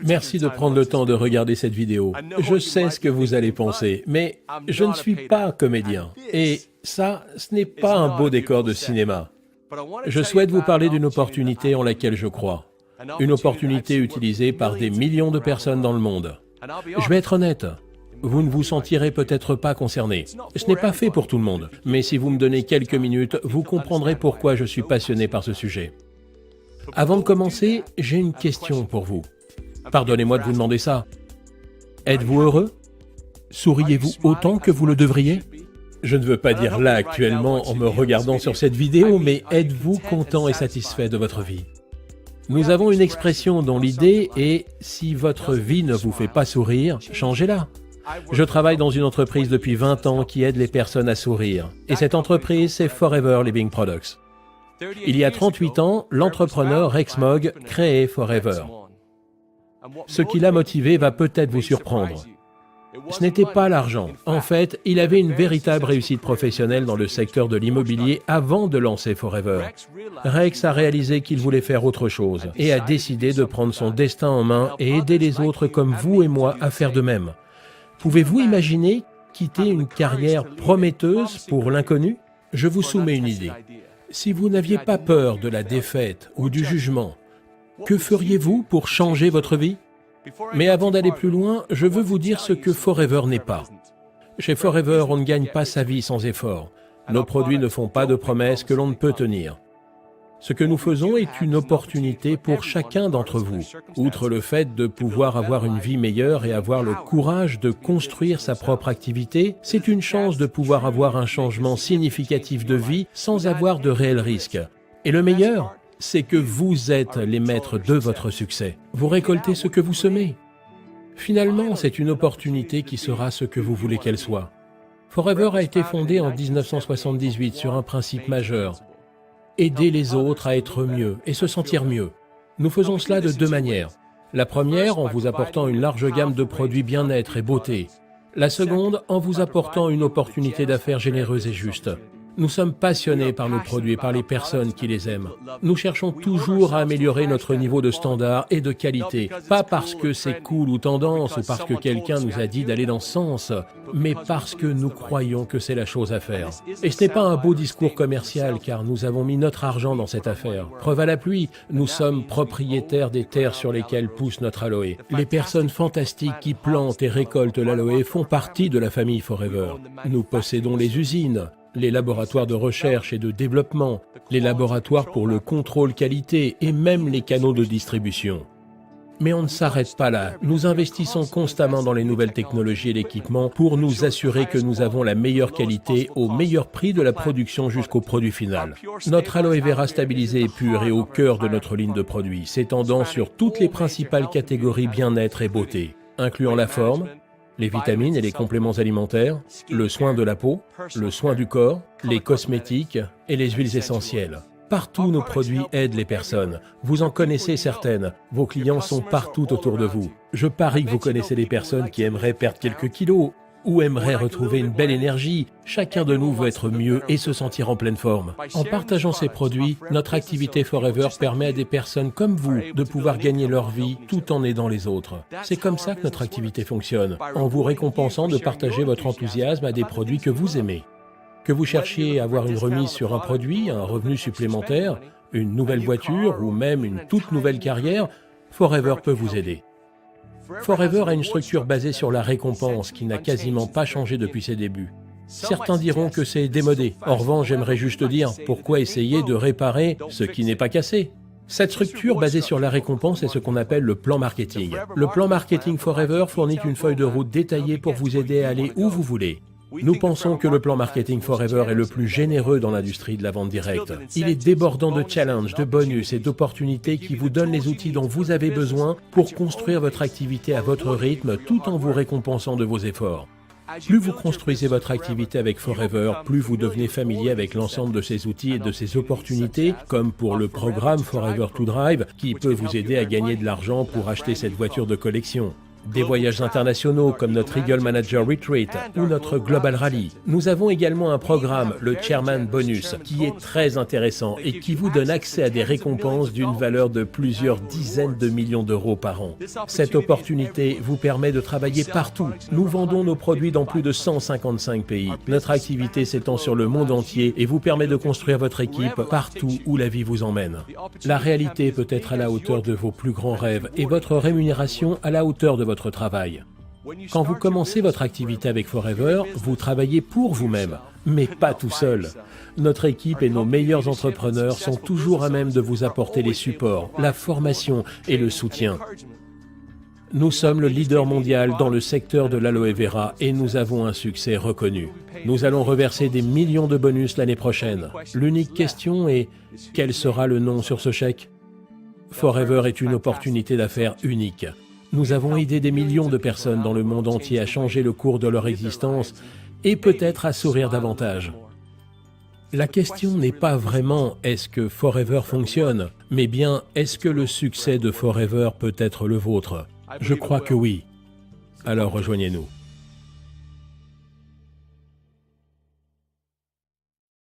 Merci de prendre le temps de regarder cette vidéo. Je sais ce que vous allez penser, mais je ne suis pas comédien. Et ça, ce n'est pas un beau décor de cinéma. Je souhaite vous parler d'une opportunité en laquelle je crois. Une opportunité utilisée par des millions de personnes dans le monde. Je vais être honnête, vous ne vous sentirez peut-être pas concerné. Ce n'est pas fait pour tout le monde, mais si vous me donnez quelques minutes, vous comprendrez pourquoi je suis passionné par ce sujet. Avant de commencer, j'ai une question pour vous. Pardonnez-moi de vous demander ça. Êtes-vous heureux? Souriez-vous autant que vous le devriez? Je ne veux pas dire là actuellement en me regardant sur cette vidéo, mais êtes-vous content et satisfait de votre vie? Nous avons une expression dont l'idée est « si votre vie ne vous fait pas sourire, changez-la ». Je travaille dans une entreprise depuis 20 ans qui aide les personnes à sourire. Et cette entreprise, c'est Forever Living Products. Il y a 38 ans, l'entrepreneur Rex Mogg créait Forever. Ce qui l'a motivé va peut-être vous surprendre. Ce n'était pas l'argent. En fait, il avait une véritable réussite professionnelle dans le secteur de l'immobilier avant de lancer Forever. Rex a réalisé qu'il voulait faire autre chose et a décidé de prendre son destin en main et aider les autres comme vous et moi à faire de même. Pouvez-vous imaginer quitter une carrière prometteuse pour l'inconnu? Je vous soumets une idée. Si vous n'aviez pas peur de la défaite ou du jugement, que feriez-vous pour changer votre vie? Mais avant d'aller plus loin, je veux vous dire ce que Forever n'est pas. Chez Forever, on ne gagne pas sa vie sans effort. Nos produits ne font pas de promesses que l'on ne peut tenir. Ce que nous faisons est une opportunité pour chacun d'entre vous. Outre le fait de pouvoir avoir une vie meilleure et avoir le courage de construire sa propre activité, c'est une chance de pouvoir avoir un changement significatif de vie sans avoir de réels risques. Et le meilleur, c'est que vous êtes les maîtres de votre succès. Vous récoltez ce que vous semez. Finalement, c'est une opportunité qui sera ce que vous voulez qu'elle soit. Forever a été fondé en 1978 sur un principe majeur. Aider les autres à être mieux et se sentir mieux. Nous faisons cela de deux manières. La première, en vous apportant une large gamme de produits bien-être et beauté. La seconde, en vous apportant une opportunité d'affaires généreuse et juste. Nous sommes passionnés par nos produits et par les personnes qui les aiment. Nous cherchons toujours à améliorer notre niveau de standard et de qualité, pas parce que c'est cool ou tendance ou parce que quelqu'un nous a dit d'aller dans ce sens, mais parce que nous croyons que c'est la chose à faire. Et ce n'est pas un beau discours commercial car nous avons mis notre argent dans cette affaire. Preuve à l'appui, nous sommes propriétaires des terres sur lesquelles pousse notre aloe. Les personnes fantastiques qui plantent et récoltent l'aloe font partie de la famille Forever. Nous possédons les usines, les laboratoires de recherche et de développement, les laboratoires pour le contrôle qualité et même les canaux de distribution. Mais on ne s'arrête pas là. Nous investissons constamment dans les nouvelles technologies et l'équipement pour nous assurer que nous avons la meilleure qualité au meilleur prix de la production jusqu'au produit final. Notre aloe vera stabilisé est pur et au cœur de notre ligne de produits, s'étendant sur toutes les principales catégories bien-être et beauté, incluant la forme, les vitamines et les compléments alimentaires, le soin de la peau, le soin du corps, les cosmétiques et les huiles essentielles. Partout, nos produits aident les personnes. Vous en connaissez certaines. Vos clients sont partout autour de vous. Je parie que vous connaissez des personnes qui aimeraient perdre quelques kilos ou aimeraient retrouver une belle énergie. Chacun de nous veut être mieux et se sentir en pleine forme. En partageant ces produits, notre activité Forever permet à des personnes comme vous de pouvoir gagner leur vie tout en aidant les autres. C'est comme ça que notre activité fonctionne, en vous récompensant de partager votre enthousiasme à des produits que vous aimez. Que vous cherchiez à avoir une remise sur un produit, un revenu supplémentaire, une nouvelle voiture ou même une toute nouvelle carrière, Forever peut vous aider. Forever a une structure basée sur la récompense qui n'a quasiment pas changé depuis ses débuts. Certains diront que c'est démodé. En revanche, j'aimerais juste dire, pourquoi essayer de réparer ce qui n'est pas cassé? Cette structure basée sur la récompense est ce qu'on appelle le plan marketing. Le plan marketing Forever fournit une feuille de route détaillée pour vous aider à aller où vous voulez. Nous pensons que le plan marketing Forever est le plus généreux dans l'industrie de la vente directe. Il est débordant de challenges, de bonus et d'opportunités qui vous donnent les outils dont vous avez besoin pour construire votre activité à votre rythme tout en vous récompensant de vos efforts. Plus vous construisez votre activité avec Forever, plus vous devenez familier avec l'ensemble de ces outils et de ces opportunités, comme pour le programme Forever to Drive, qui peut vous aider à gagner de l'argent pour acheter cette voiture de collection. des voyages internationaux comme notre Eagle Manager Retreat ou notre Global Rally. Nous avons également un programme, le Chairman Bonus, qui est très intéressant et qui vous donne accès à des récompenses d'une valeur de plusieurs dizaines de millions d'euros par an. Cette opportunité vous permet de travailler partout. Nous vendons nos produits dans plus de 155 pays. Notre activité s'étend sur le monde entier et vous permet de construire votre équipe partout où la vie vous emmène. La réalité peut être à la hauteur de vos plus grands rêves et votre rémunération à la hauteur de votre travail. Quand vous commencez votre activité avec Forever, vous travaillez pour vous-même, mais pas tout seul. Notre équipe et nos meilleurs entrepreneurs sont toujours à même de vous apporter les supports, la formation et le soutien. Nous sommes le leader mondial dans le secteur de l'aloe vera et nous avons un succès reconnu. Nous allons reverser des millions de bonus l'année prochaine. L'unique question est, quel sera le nom sur ce chèque? Forever est une opportunité d'affaires unique. Nous avons aidé des millions de personnes dans le monde entier à changer le cours de leur existence et peut-être à sourire davantage. La question n'est pas vraiment « est-ce que Forever fonctionne ?», mais bien « est-ce que le succès de Forever peut être le vôtre ?» Je crois que oui. Alors rejoignez-nous.